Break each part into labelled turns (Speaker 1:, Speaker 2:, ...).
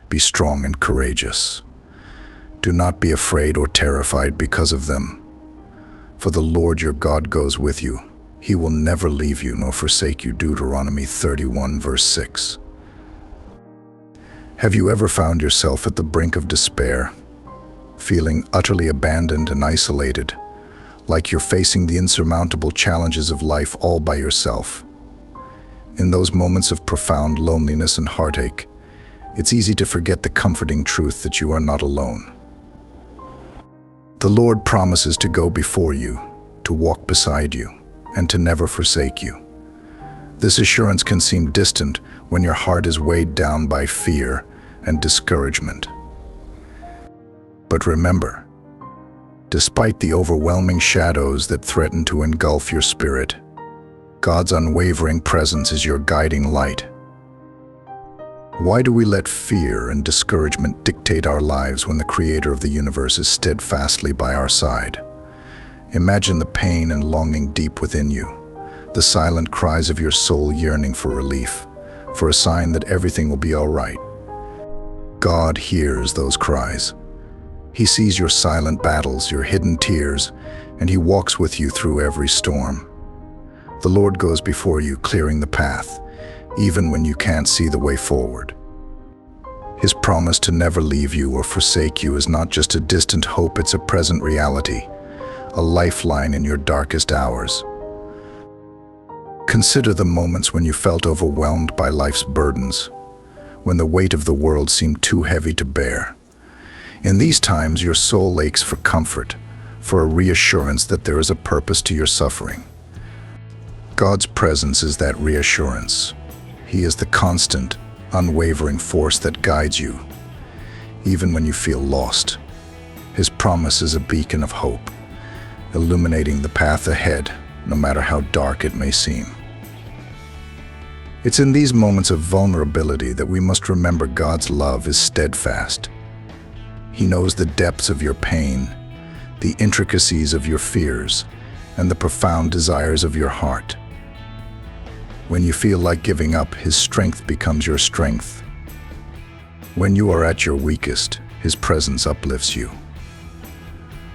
Speaker 1: Be strong and courageous. Do not be afraid or terrified because of them. For the Lord your God goes with you. He will never leave you nor forsake you. Deuteronomy 31 verse 6. Have you ever found yourself at the brink of despair, feeling utterly abandoned and isolated, like you're facing the insurmountable challenges of life all by yourself? In those moments of profound loneliness and heartache, it's easy to forget the comforting truth that you are not alone. The Lord promises to go before you, to walk beside you, and to never forsake you. This assurance can seem distant when your heart is weighed down by fear and discouragement. But remember, despite the overwhelming shadows that threaten to engulf your spirit, God's unwavering presence is your guiding light. Why do we let fear and discouragement dictate our lives when the Creator of the universe is steadfastly by our side? Imagine the pain and longing deep within you, the silent cries of your soul yearning for relief, for a sign that everything will be all right. God hears those cries. He sees your silent battles, your hidden tears, and He walks with you through every storm. The Lord goes before you, clearing the path, even when you can't see the way forward. His promise to never leave you or forsake you is not just a distant hope, it's a present reality, a lifeline in your darkest hours. Consider the moments when you felt overwhelmed by life's burdens, when the weight of the world seemed too heavy to bear. In these times, your soul aches for comfort, for a reassurance that there is a purpose to your suffering. God's presence is that reassurance. He is the constant, unwavering force that guides you, even when you feel lost. His promise is a beacon of hope, illuminating the path ahead, no matter how dark it may seem. It's in these moments of vulnerability that we must remember God's love is steadfast. He knows the depths of your pain, the intricacies of your fears, and the profound desires of your heart. When you feel like giving up, His strength becomes your strength. When you are at your weakest, His presence uplifts you.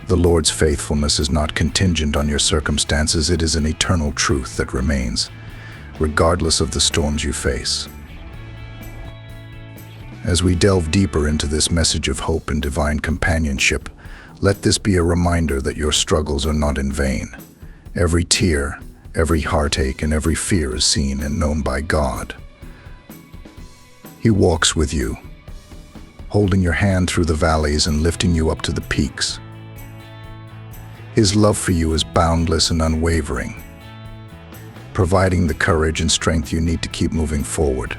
Speaker 1: The Lord's faithfulness is not contingent on your circumstances, it is an eternal truth that remains, regardless of the storms you face. As we delve deeper into this message of hope and divine companionship, let this be a reminder that your struggles are not in vain. Every tear, every heartache, and every fear is seen and known by God. He walks with you, holding your hand through the valleys and lifting you up to the peaks. His love for you is boundless and unwavering, providing the courage and strength you need to keep moving forward.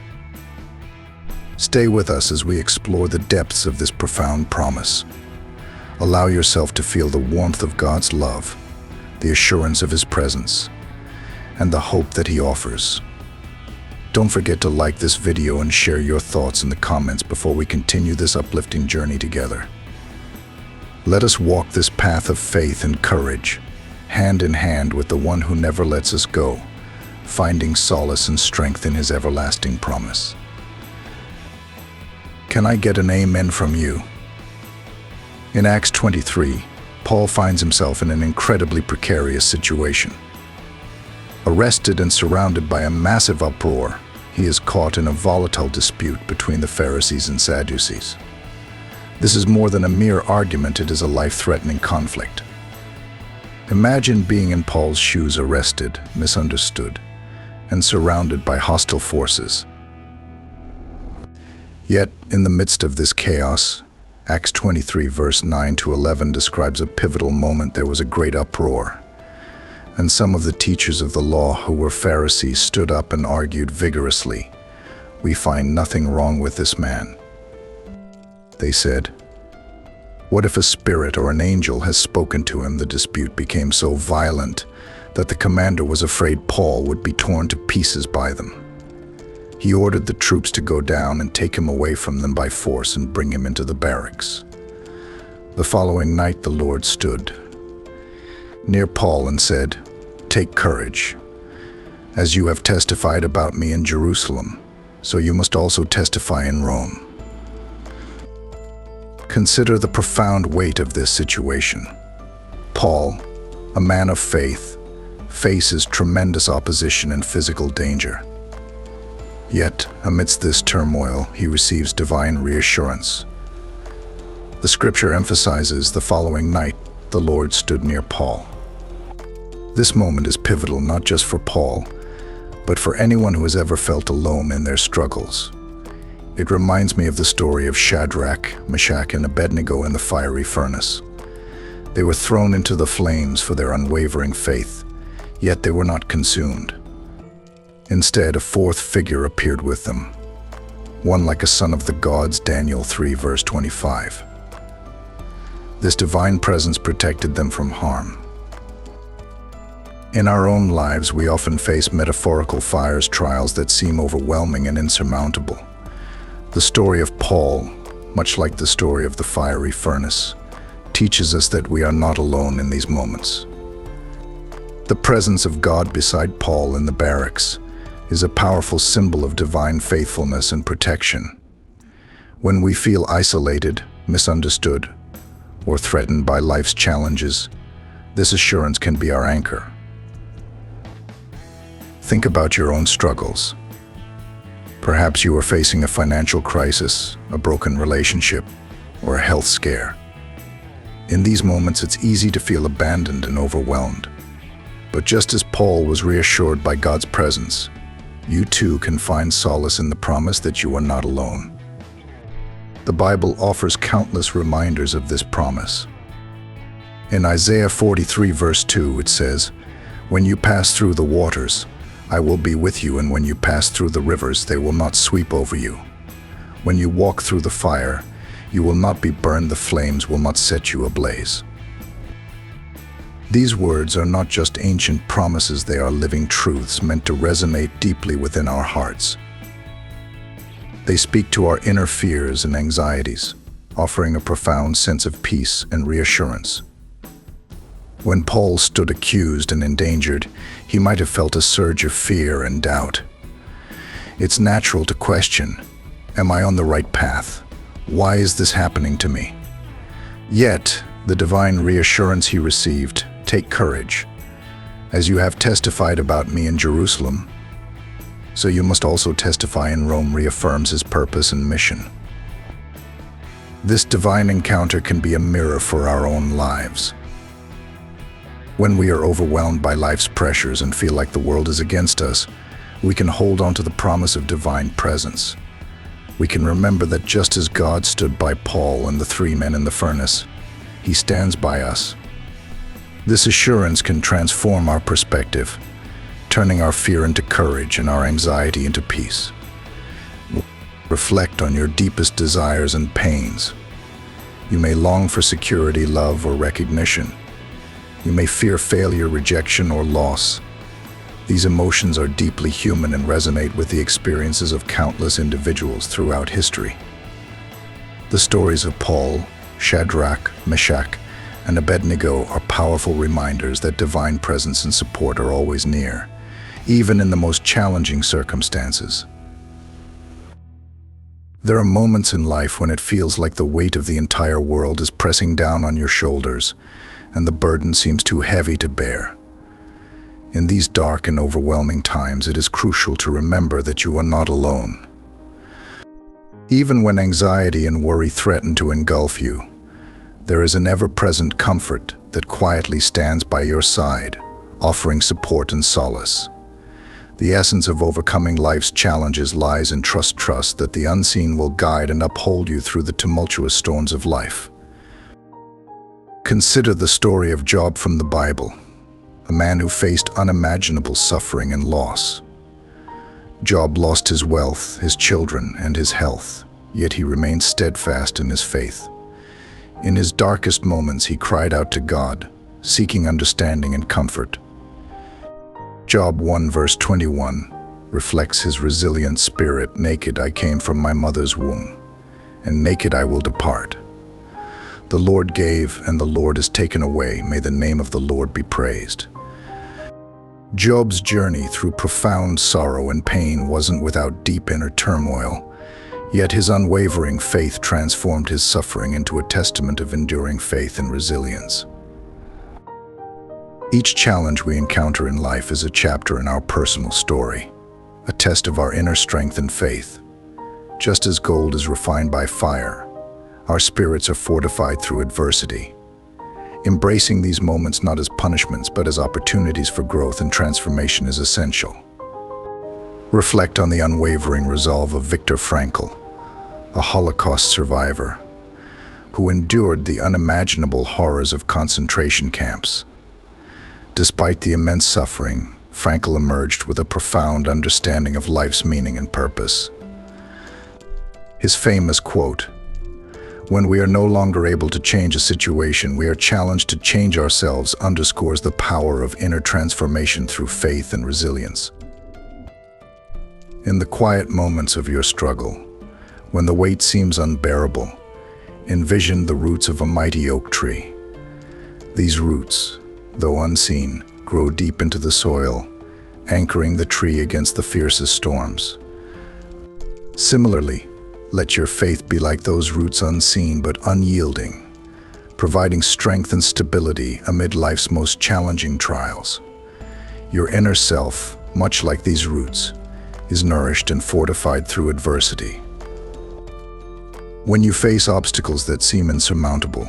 Speaker 1: Stay with us as we explore the depths of this profound promise. Allow yourself to feel the warmth of God's love, the assurance of His presence, and the hope that He offers. Don't forget to like this video and share your thoughts in the comments before we continue this uplifting journey together. Let us walk this path of faith and courage, hand in hand with the one who never lets us go, finding solace and strength in His everlasting promise. Can I get an amen from you? In Acts 23, Paul finds himself in an incredibly precarious situation. Arrested and surrounded by a massive uproar, he is caught in a volatile dispute between the Pharisees and Sadducees. This is more than a mere argument, it is a life-threatening conflict. Imagine being in Paul's shoes, arrested, misunderstood, and surrounded by hostile forces. Yet, in the midst of this chaos, Acts 23 verse 9 to 11 describes a pivotal moment. There was a great uproar, and some of the teachers of the law who were Pharisees stood up and argued vigorously. "We find nothing wrong with this man," they said. "What if a spirit or an angel has spoken to him?" The dispute became so violent that the commander was afraid Paul would be torn to pieces by them. He ordered the troops to go down and take him away from them by force and bring him into the barracks. The following night the Lord stood near Paul and said, "Take courage. As you have testified about me in Jerusalem, so you must also testify in Rome." Consider the profound weight of this situation. Paul, a man of faith, faces tremendous opposition and physical danger. Yet, amidst this turmoil, he receives divine reassurance. The scripture emphasizes the following night, the Lord stood near Paul. This moment is pivotal not just for Paul, but for anyone who has ever felt alone in their struggles. It reminds me of the story of Shadrach, Meshach, and Abednego in the fiery furnace. They were thrown into the flames for their unwavering faith, yet they were not consumed. Instead, a fourth figure appeared with them, one like a son of the gods, Daniel 3 verse 25. This divine presence protected them from harm. In our own lives, we often face metaphorical fires, trials that seem overwhelming and insurmountable. The story of Paul, much like the story of the fiery furnace, teaches us that we are not alone in these moments. The presence of God beside Paul in the barracks is a powerful symbol of divine faithfulness and protection. When we feel isolated, misunderstood, or threatened by life's challenges, this assurance can be our anchor. Think about your own struggles. Perhaps you are facing a financial crisis, a broken relationship, or a health scare. In these moments, it's easy to feel abandoned and overwhelmed. But just as Paul was reassured by God's presence, you too can find solace in the promise that you are not alone. The Bible offers countless reminders of this promise. In Isaiah 43 verse 2, it says, "When you pass through the waters, I will be with you, and when you pass through the rivers, they will not sweep over you. When you walk through the fire, you will not be burned, the flames will not set you ablaze." These words are not just ancient promises, they are living truths meant to resonate deeply within our hearts. They speak to our inner fears and anxieties, offering a profound sense of peace and reassurance. When Paul stood accused and endangered, he might have felt a surge of fear and doubt. It's natural to question, am I on the right path? Why is this happening to me? Yet, the divine reassurance he received, take courage. As you have testified about me in Jerusalem, so you must also testify in Rome, reaffirms his purpose and mission. This divine encounter can be a mirror for our own lives. When we are overwhelmed by life's pressures and feel like the world is against us, we can hold on to the promise of divine presence. We can remember that just as God stood by Paul and the three men in the furnace, he stands by us. This assurance can transform our perspective, turning our fear into courage and our anxiety into peace. Reflect on your deepest desires and pains. You may long for security, love, or recognition. You may fear failure, rejection, or loss. These emotions are deeply human and resonate with the experiences of countless individuals throughout history. The stories of Paul, Shadrach, Meshach, and Abednego are powerful reminders that divine presence and support are always near, even in the most challenging circumstances. There are moments in life when it feels like the weight of the entire world is pressing down on your shoulders, and the burden seems too heavy to bear. In these dark and overwhelming times, it is crucial to remember that you are not alone. Even when anxiety and worry threaten to engulf you, there is an ever-present comfort that quietly stands by your side, offering support and solace. The essence of overcoming life's challenges lies in trust that the unseen will guide and uphold you through the tumultuous storms of life. Consider the story of Job from the Bible, a man who faced unimaginable suffering and loss. Job lost his wealth, his children, and his health, yet he remained steadfast in his faith. In his darkest moments, he cried out to God, seeking understanding and comfort. Job 1 verse 21 reflects his resilient spirit. "Naked I came from my mother's womb, and naked I will depart. The Lord gave, and the Lord has taken away. May the name of the Lord be praised." Job's journey through profound sorrow and pain wasn't without deep inner turmoil, Yet his unwavering faith transformed his suffering into a testament of enduring faith and resilience. Each challenge we encounter in life is a chapter in our personal story, a test of our inner strength and faith. Just as gold is refined by fire, our spirits are fortified through adversity. Embracing these moments not as punishments but as opportunities for growth and transformation is essential. Reflect on the unwavering resolve of Viktor Frankl, a Holocaust survivor who endured the unimaginable horrors of concentration camps. Despite the immense suffering, Frankl emerged with a profound understanding of life's meaning and purpose. His famous quote, "When we are no longer able to change a situation, we are challenged to change ourselves," underscores the power of inner transformation through faith and resilience. In the quiet moments of your struggle, when the weight seems unbearable, envision the roots of a mighty oak tree. These roots, though unseen, grow deep into the soil, anchoring the tree against the fiercest storms. Similarly, let your faith be like those roots, unseen but unyielding, providing strength and stability amid life's most challenging trials. Your inner self, much like these roots, is nourished and fortified through adversity. When you face obstacles that seem insurmountable,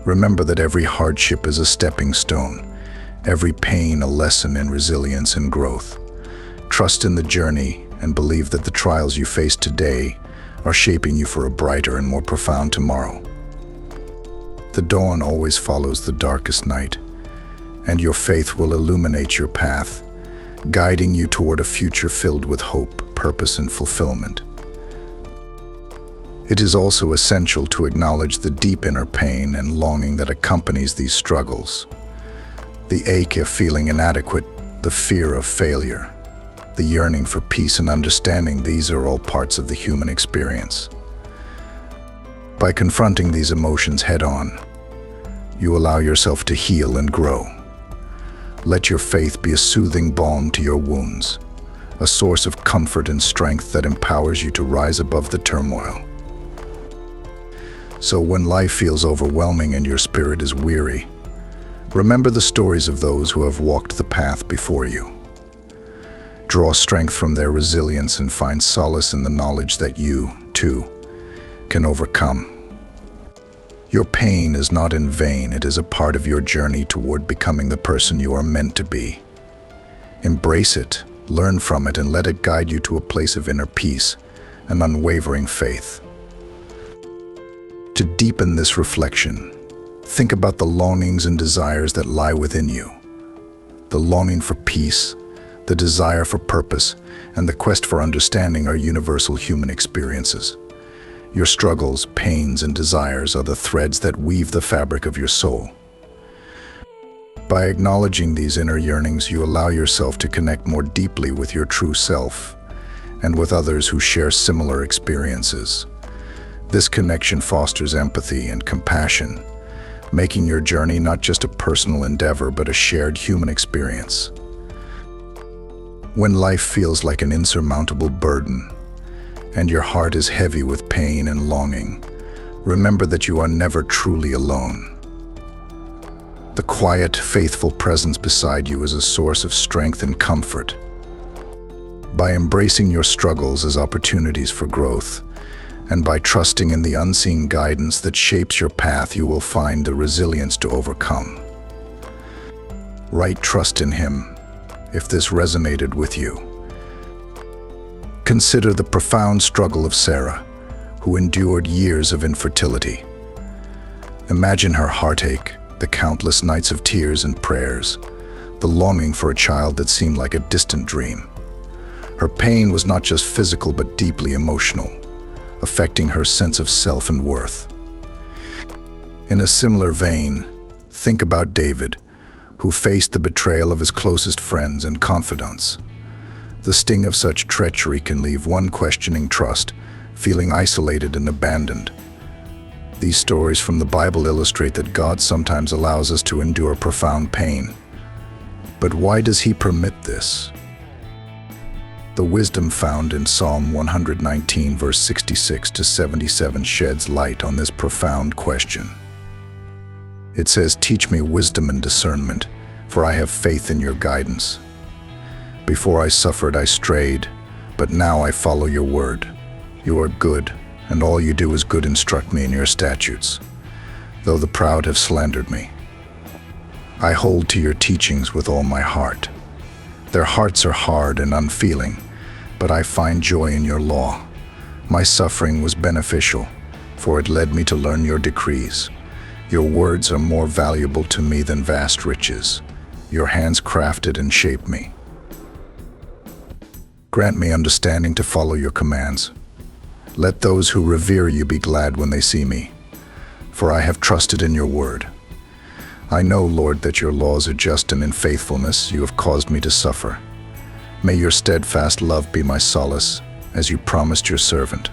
Speaker 1: remember that every hardship is a stepping stone, every pain a lesson in resilience and growth. Trust in the journey and believe that the trials you face today are shaping you for a brighter and more profound tomorrow. The dawn always follows the darkest night, and your faith will illuminate your path, guiding you toward a future filled with hope, purpose, and fulfillment. It is also essential to acknowledge the deep inner pain and longing that accompanies these struggles. The ache of feeling inadequate, the fear of failure, the yearning for peace and understanding, these are all parts of the human experience. By confronting these emotions head-on, you allow yourself to heal and grow. Let your faith be a soothing balm to your wounds, a source of comfort and strength that empowers you to rise above the turmoil. So when life feels overwhelming and your spirit is weary, remember the stories of those who have walked the path before you. Draw strength from their resilience and find solace in the knowledge that you, too, can overcome. Your pain is not in vain. It is a part of your journey toward becoming the person you are meant to be. Embrace it, learn from it, and let it guide you to a place of inner peace and unwavering faith. To deepen this reflection, think about the longings and desires that lie within you. The longing for peace, the desire for purpose, and the quest for understanding are universal human experiences. Your struggles, pains, and desires are the threads that weave the fabric of your soul. By acknowledging these inner yearnings, you allow yourself to connect more deeply with your true self and with others who share similar experiences. This connection fosters empathy and compassion, making your journey not just a personal endeavor but a shared human experience. When life feels like an insurmountable burden, and your heart is heavy with pain and longing, remember that you are never truly alone. The quiet, faithful presence beside you is a source of strength and comfort. By embracing your struggles as opportunities for growth, and by trusting in the unseen guidance that shapes your path, you will find the resilience to overcome. Right trust in Him, if this resonated with you. Consider the profound struggle of Sarah, who endured years of infertility. Imagine her heartache, the countless nights of tears and prayers, the longing for a child that seemed like a distant dream. Her pain was not just physical but deeply emotional, affecting her sense of self and worth. In a similar vein, think about David, who faced the betrayal of his closest friends and confidants. The sting of such treachery can leave one questioning trust, feeling isolated and abandoned. These stories from the Bible illustrate that God sometimes allows us to endure profound pain. But why does He permit this? The wisdom found in Psalm 119, verse 66 to 77 sheds light on this profound question. It says, "Teach me wisdom and discernment, for I have faith in your guidance. Before I suffered, I strayed, but now I follow your word. You are good, and all you do is good. Instruct me in your statutes, though the proud have slandered me. I hold to your teachings with all my heart. Their hearts are hard and unfeeling, but I find joy in your law. My suffering was beneficial, for it led me to learn your decrees. Your words are more valuable to me than vast riches. Your hands crafted and shaped me. Grant me understanding to follow your commands. Let those who revere you be glad when they see me, for I have trusted in your word. I know, Lord, that your laws are just, and in faithfulness you have caused me to suffer. May your steadfast love be my solace, as you promised your servant."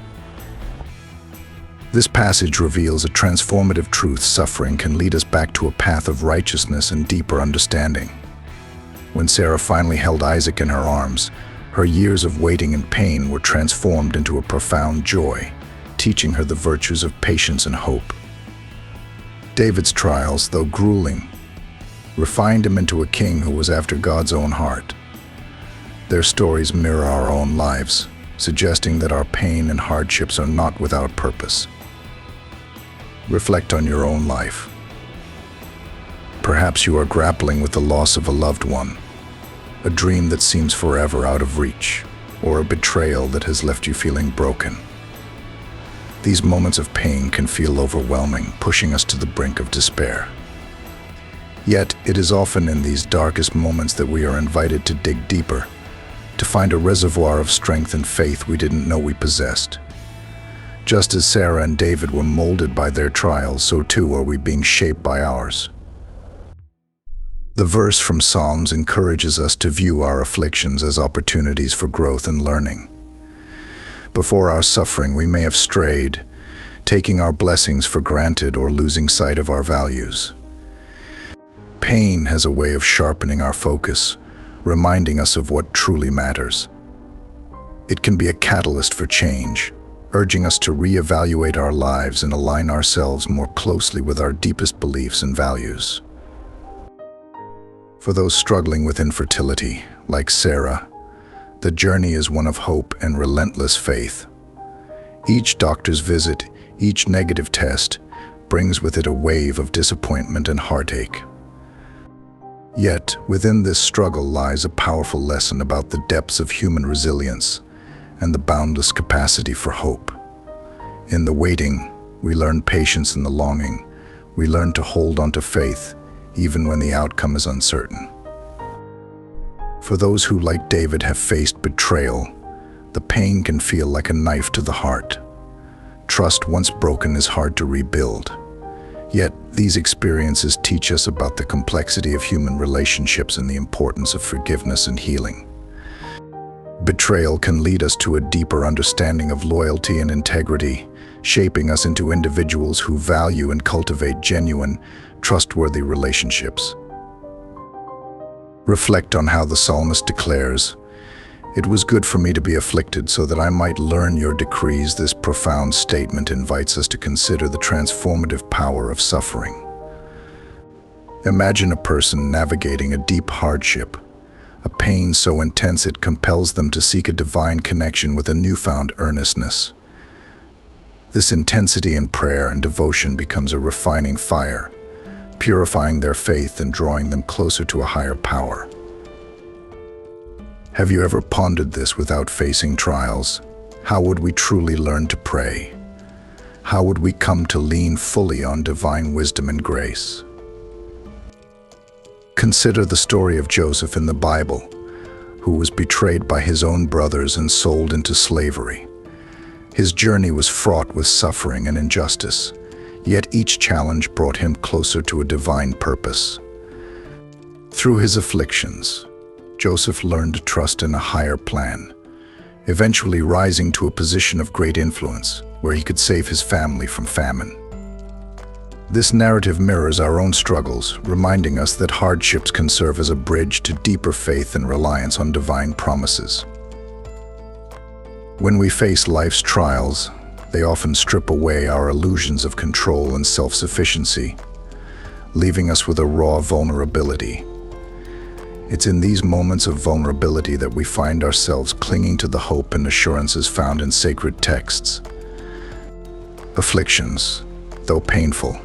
Speaker 1: This passage reveals a transformative truth. Suffering can lead us back to a path of righteousness and deeper understanding. When Sarah finally held Isaac in her arms, her years of waiting and pain were transformed into a profound joy, teaching her the virtues of patience and hope. David's trials, though grueling, refined him into a king who was after God's own heart. Their stories mirror our own lives, suggesting that our pain and hardships are not without purpose. Reflect on your own life. Perhaps you are grappling with the loss of a loved one, a dream that seems forever out of reach, or a betrayal that has left you feeling broken. These moments of pain can feel overwhelming, pushing us to the brink of despair. Yet, it is often in these darkest moments that we are invited to dig deeper, to find a reservoir of strength and faith we didn't know we possessed. Just as Sarah and David were molded by their trials, so too are we being shaped by ours. The verse from Psalms encourages us to view our afflictions as opportunities for growth and learning. Before our suffering, we may have strayed, taking our blessings for granted or losing sight of our values. Pain has a way of sharpening our focus, reminding us of what truly matters. It can be a catalyst for change, urging us to reevaluate our lives and align ourselves more closely with our deepest beliefs and values. For those struggling with infertility, like Sarah, the journey is one of hope and relentless faith. Each doctor's visit, each negative test, brings with it a wave of disappointment and heartache. Yet, within this struggle lies a powerful lesson about the depths of human resilience and the boundless capacity for hope. In the waiting, we learn patience. In the longing, we learn to hold on to faith, even when the outcome is uncertain. For those who, like David, have faced betrayal, the pain can feel like a knife to the heart. Trust once broken is hard to rebuild. Yet, these experiences teach us about the complexity of human relationships and the importance of forgiveness and healing. Betrayal can lead us to a deeper understanding of loyalty and integrity, shaping us into individuals who value and cultivate genuine, trustworthy relationships. Reflect on how the psalmist declares, "It was good for me to be afflicted so that I might learn your decrees." This profound statement invites us to consider the transformative power of suffering. Imagine a person navigating a deep hardship, a pain so intense it compels them to seek a divine connection with a newfound earnestness. This intensity in prayer and devotion becomes a refining fire, purifying their faith and drawing them closer to a higher power. Have you ever pondered this? Without facing trials, how would we truly learn to pray? How would we come to lean fully on divine wisdom and grace? Consider the story of Joseph in the Bible, who was betrayed by his own brothers and sold into slavery. His journey was fraught with suffering and injustice, yet each challenge brought him closer to a divine purpose. Through his afflictions, Joseph learned to trust in a higher plan, eventually rising to a position of great influence where he could save his family from famine. This narrative mirrors our own struggles, reminding us that hardships can serve as a bridge to deeper faith and reliance on divine promises. When we face life's trials, they often strip away our illusions of control and self-sufficiency, leaving us with a raw vulnerability. It's in these moments of vulnerability that we find ourselves clinging to the hope and assurances found in sacred texts. Afflictions, though painful,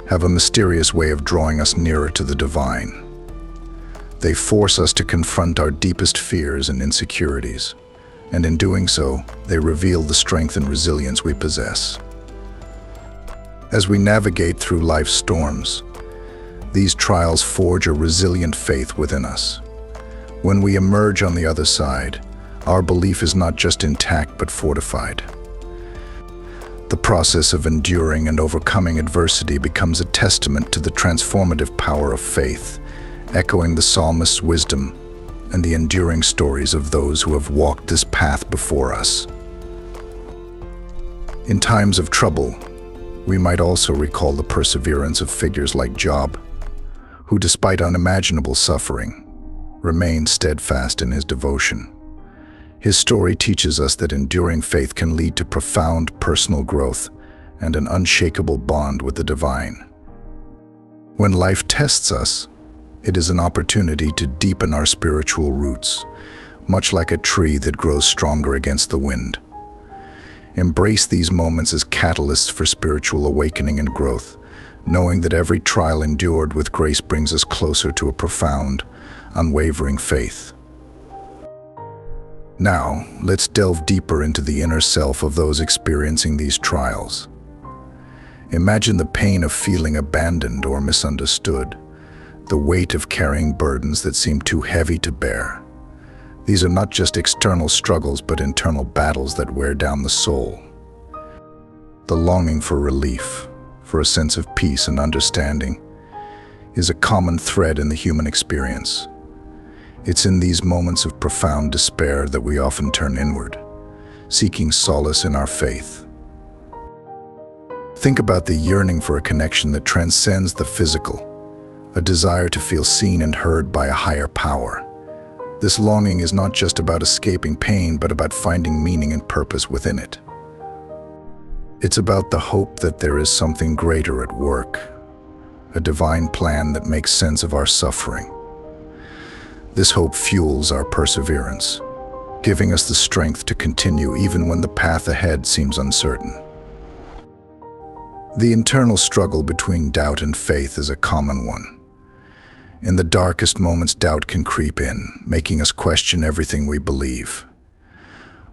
Speaker 1: have a mysterious way of drawing us nearer to the divine. They force us to confront our deepest fears and insecurities, and in doing so, they reveal the strength and resilience we possess. As we navigate through life's storms, these trials forge a resilient faith within us. When we emerge on the other side, our belief is not just intact but fortified. The process of enduring and overcoming adversity becomes a testament to the transformative power of faith, echoing the psalmist's wisdom and the enduring stories of those who have walked this path before us. In times of trouble, we might also recall the perseverance of figures like Job, who, despite unimaginable suffering, remained steadfast in his devotion. His story teaches us that enduring faith can lead to profound personal growth and an unshakable bond with the divine. When life tests us, it is an opportunity to deepen our spiritual roots, much like a tree that grows stronger against the wind. Embrace these moments as catalysts for spiritual awakening and growth, knowing that every trial endured with grace brings us closer to a profound, unwavering faith. Now, let's delve deeper into the inner self of those experiencing these trials. Imagine the pain of feeling abandoned or misunderstood, the weight of carrying burdens that seem too heavy to bear. These are not just external struggles, but internal battles that wear down the soul. The longing for relief, for a sense of peace and understanding, is a common thread in the human experience. It's in these moments of profound despair that we often turn inward, seeking solace in our faith. Think about the yearning for a connection that transcends the physical, a desire to feel seen and heard by a higher power. This longing is not just about escaping pain, but about finding meaning and purpose within it. It's about the hope that there is something greater at work, a divine plan that makes sense of our suffering. This hope fuels our perseverance, giving us the strength to continue even when the path ahead seems uncertain. The internal struggle between doubt and faith is a common one. In the darkest moments, doubt can creep in, making us question everything we believe.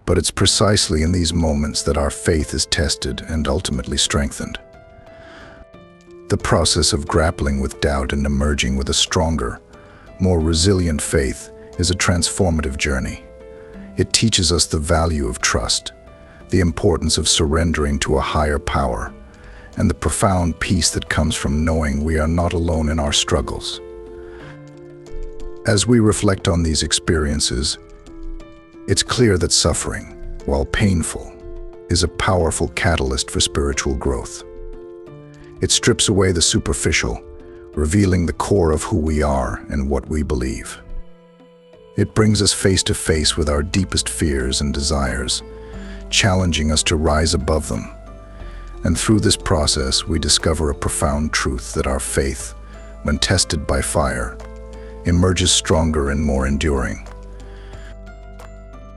Speaker 1: But it's precisely in these moments that our faith is tested and ultimately strengthened. The process of grappling with doubt and emerging with a stronger, more resilient faith is a transformative journey. It teaches us the value of trust, the importance of surrendering to a higher power, and the profound peace that comes from knowing we are not alone in our struggles. As we reflect on these experiences, it's clear that suffering, while painful, is a powerful catalyst for spiritual growth. It strips away the superficial, revealing the core of who we are and what we believe. It brings us face to face with our deepest fears and desires, challenging us to rise above them. And through this process, we discover a profound truth that our faith, when tested by fire, emerges stronger and more enduring.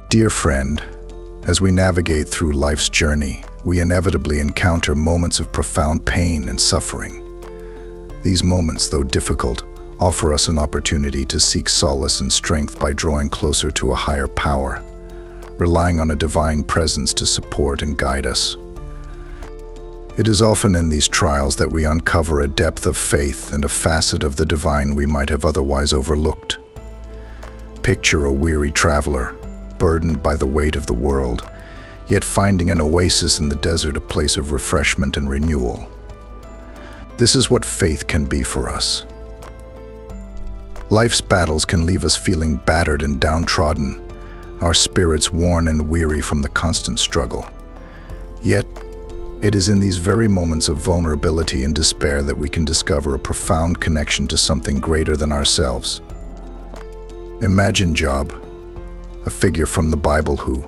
Speaker 1: Dear friend, as we navigate through life's journey, we inevitably encounter moments of profound pain and suffering. These moments, though difficult, offer us an opportunity to seek solace and strength by drawing closer to a higher power, relying on a divine presence to support and guide us. It is often in these trials that we uncover a depth of faith and a facet of the divine we might have otherwise overlooked. Picture a weary traveler, burdened by the weight of the world, yet finding an oasis in the desert, a place of refreshment and renewal. This is what faith can be for us. Life's battles can leave us feeling battered and downtrodden, our spirits worn and weary from the constant struggle. Yet, it is in these very moments of vulnerability and despair that we can discover a profound connection to something greater than ourselves. Imagine Job, a figure from the Bible who,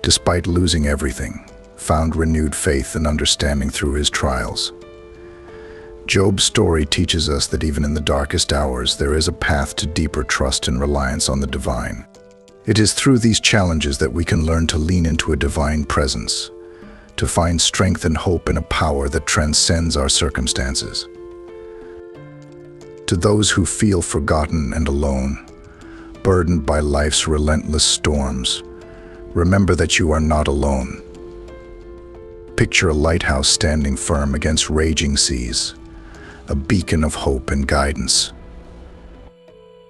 Speaker 1: despite losing everything, found renewed faith and understanding through his trials. Job's story teaches us that even in the darkest hours, there is a path to deeper trust and reliance on the divine. It is through these challenges that we can learn to lean into a divine presence, to find strength and hope in a power that transcends our circumstances. To those who feel forgotten and alone, burdened by life's relentless storms, remember that you are not alone. Picture a lighthouse standing firm against raging seas, a beacon of hope and guidance.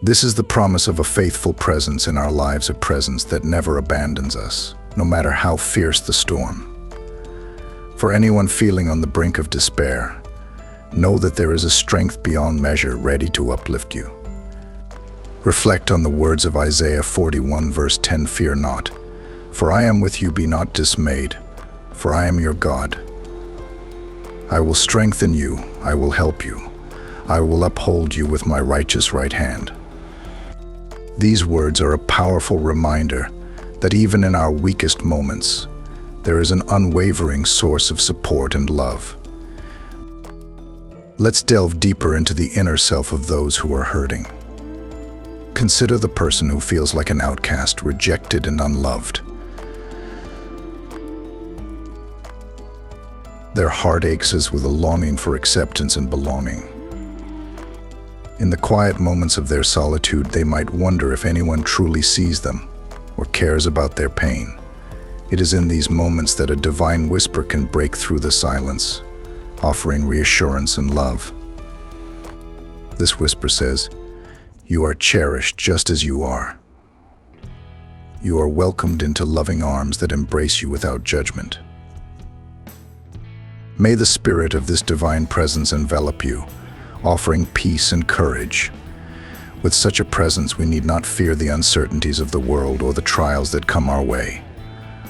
Speaker 1: This is the promise of a faithful presence in our lives, a presence that never abandons us, no matter how fierce the storm. For anyone feeling on the brink of despair, know that there is a strength beyond measure ready to uplift you. Reflect on the words of Isaiah 41 verse 10, "Fear not, for I am with you, be not dismayed, for I am your God. I will strengthen you, I will help you, I will uphold you with my righteous right hand." These words are a powerful reminder that even in our weakest moments, there is an unwavering source of support and love. Let's delve deeper into the inner self of those who are hurting. Consider the person who feels like an outcast, rejected and unloved. Their heart aches as with a longing for acceptance and belonging. In the quiet moments of their solitude, they might wonder if anyone truly sees them or cares about their pain. It is in these moments that a divine whisper can break through the silence, offering reassurance and love. This whisper says, "You are cherished just as you are. You are welcomed into loving arms that embrace you without judgment." May the spirit of this divine presence envelop you, offering peace and courage. With such a presence, we need not fear the uncertainties of the world or the trials that come our way.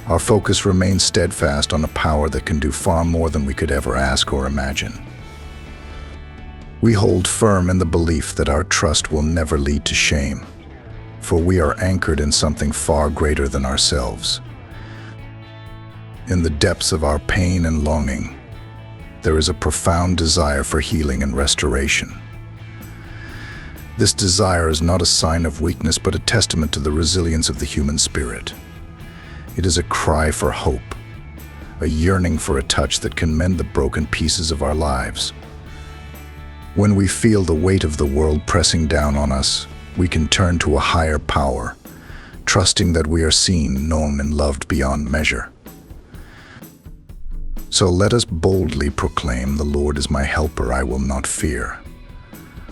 Speaker 1: Our focus remains steadfast on a power that can do far more than we could ever ask or imagine. We hold firm in the belief that our trust will never lead to shame, for we are anchored in something far greater than ourselves. In the depths of our pain and longing, there is a profound desire for healing and restoration. This desire is not a sign of weakness, but a testament to the resilience of the human spirit. It is a cry for hope, a yearning for a touch that can mend the broken pieces of our lives. When we feel the weight of the world pressing down on us, we can turn to a higher power, trusting that we are seen, known, and loved beyond measure. So let us boldly proclaim, "The Lord is my helper, I will not fear."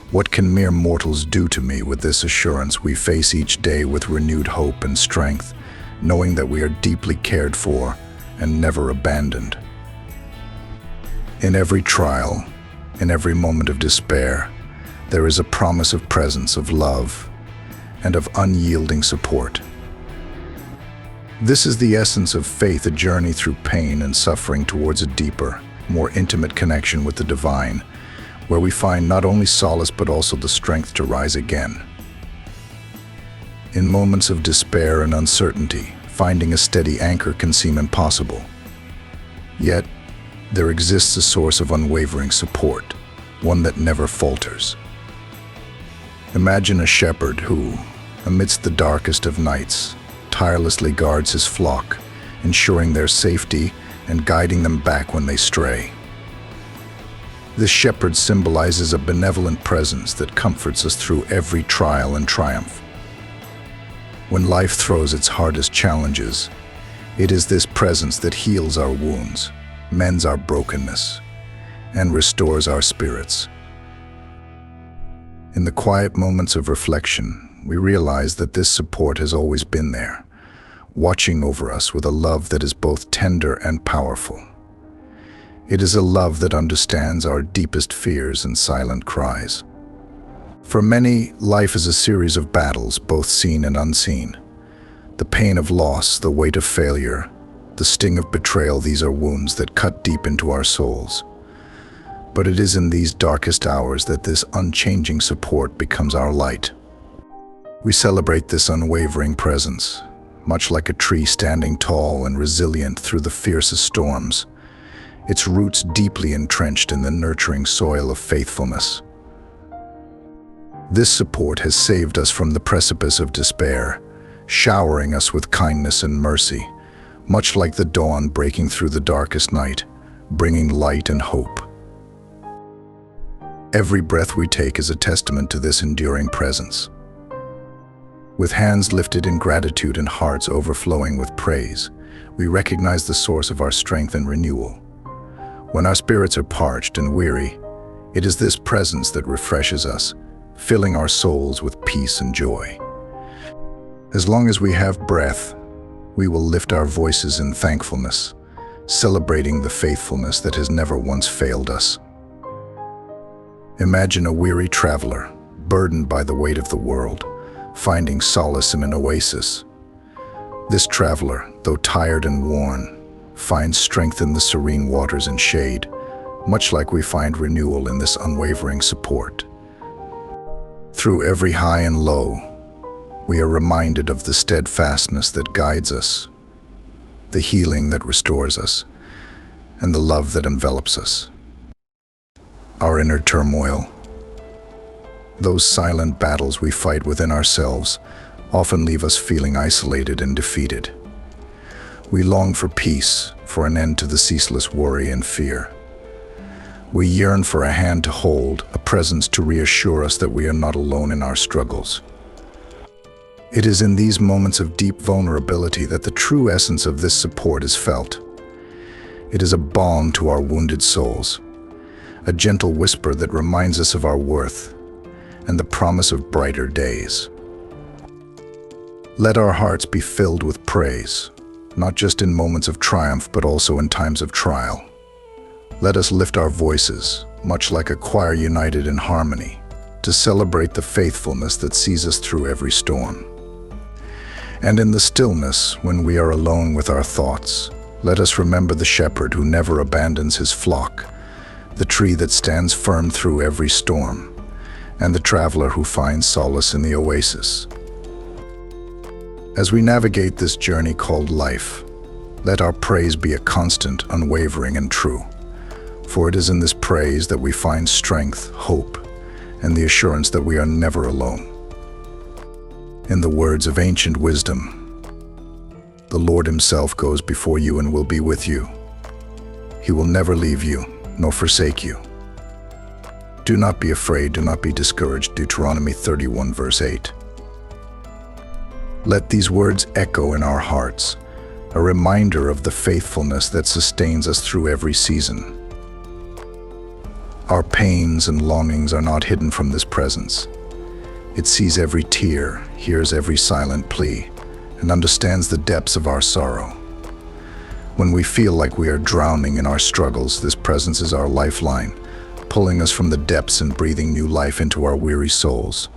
Speaker 1: What can mere mortals do to me? With this assurance, we face each day with renewed hope and strength, knowing that we are deeply cared for and never abandoned. In every trial, in every moment of despair, there is a promise of presence, of love, and of unyielding support. This is the essence of faith, a journey through pain and suffering towards a deeper, more intimate connection with the divine, where we find not only solace but also the strength to rise again. In moments of despair and uncertainty, finding a steady anchor can seem impossible. Yet, there exists a source of unwavering support, one that never falters. Imagine a shepherd who, amidst the darkest of nights, tirelessly guards his flock, ensuring their safety and guiding them back when they stray. This shepherd symbolizes a benevolent presence that comforts us through every trial and triumph. When life throws its hardest challenges, it is this presence that heals our wounds, mends our brokenness, and restores our spirits. In the quiet moments of reflection, we realize that this support has always been there, watching over us with a love that is both tender and powerful. It is a love that understands our deepest fears and silent cries. For many, life is a series of battles, both seen and unseen. The pain of loss, the weight of failure, the sting of betrayal, these are wounds that cut deep into our souls. But it is in these darkest hours that this unchanging support becomes our light. We celebrate this unwavering presence, much like a tree standing tall and resilient through the fiercest storms, its roots deeply entrenched in the nurturing soil of faithfulness. This support has saved us from the precipice of despair, showering us with kindness and mercy, much like the dawn breaking through the darkest night, bringing light and hope. Every breath we take is a testament to this enduring presence. With hands lifted in gratitude and hearts overflowing with praise, we recognize the source of our strength and renewal. When our spirits are parched and weary, it is this presence that refreshes us, filling our souls with peace and joy. As long as we have breath, we will lift our voices in thankfulness, celebrating the faithfulness that has never once failed us. Imagine a weary traveler, burdened by the weight of the world, finding solace in an oasis. This traveler, though tired and worn, finds strength in the serene waters and shade, much like we find renewal in this unwavering support. Through every high and low, we are reminded of the steadfastness that guides us, the healing that restores us, and the love that envelops us. Our inner turmoil, those silent battles we fight within ourselves, often leave us feeling isolated and defeated. We long for peace, for an end to the ceaseless worry and fear. We yearn for a hand to hold, a presence to reassure us that we are not alone in our struggles. It is in these moments of deep vulnerability that the true essence of this support is felt. It is a balm to our wounded souls, a gentle whisper that reminds us of our worth and the promise of brighter days. Let our hearts be filled with praise, not just in moments of triumph, but also in times of trial. Let us lift our voices, much like a choir united in harmony, to celebrate the faithfulness that sees us through every storm. And in the stillness, when we are alone with our thoughts, let us remember the shepherd who never abandons his flock, the tree that stands firm through every storm, and the traveler who finds solace in the oasis. As we navigate this journey called life, let our praise be a constant, unwavering, and true. For it is in this praise that we find strength, hope, and the assurance that we are never alone. In the words of ancient wisdom, the Lord Himself goes before you and will be with you. He will never leave you, nor forsake you. Do not be afraid, do not be discouraged. Deuteronomy 31, verse 8. Let these words echo in our hearts, a reminder of the faithfulness that sustains us through every season. Our pains and longings are not hidden from this presence. It sees every tear, hears every silent plea, and understands the depths of our sorrow. When we feel like we are drowning in our struggles, this presence is our lifeline, pulling us from the depths and breathing new life into our weary souls.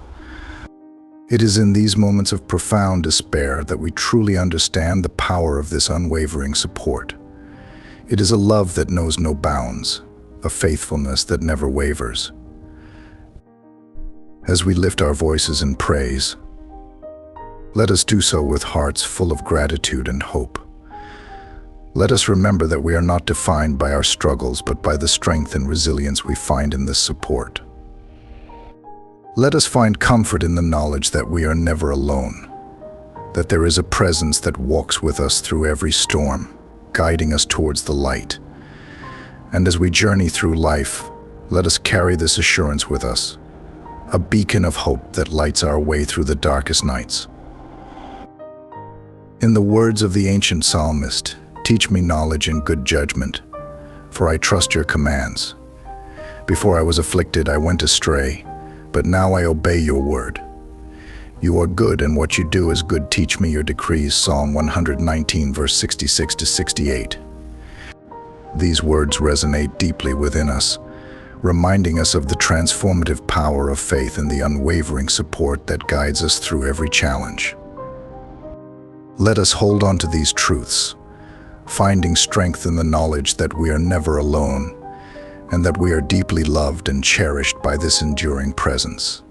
Speaker 1: It is in these moments of profound despair that we truly understand the power of this unwavering support. It is a love that knows no bounds, a faithfulness that never wavers. As we lift our voices in praise, let us do so with hearts full of gratitude and hope. Let us remember that we are not defined by our struggles, but by the strength and resilience we find in this support. Let us find comfort in the knowledge that we are never alone, that there is a presence that walks with us through every storm, guiding us towards the light. And as we journey through life, let us carry this assurance with us, a beacon of hope that lights our way through the darkest nights. In the words of the ancient psalmist, "Teach me knowledge and good judgment, for I trust your commands. Before I was afflicted, I went astray, but now I obey your word. You are good, and what you do is good. Teach me your decrees." Psalm 119, verse 66 to 68. These words resonate deeply within us, reminding us of the transformative power of faith and the unwavering support that guides us through every challenge. Let us hold on to these truths, finding strength in the knowledge that we are never alone and that we are deeply loved and cherished by this enduring presence.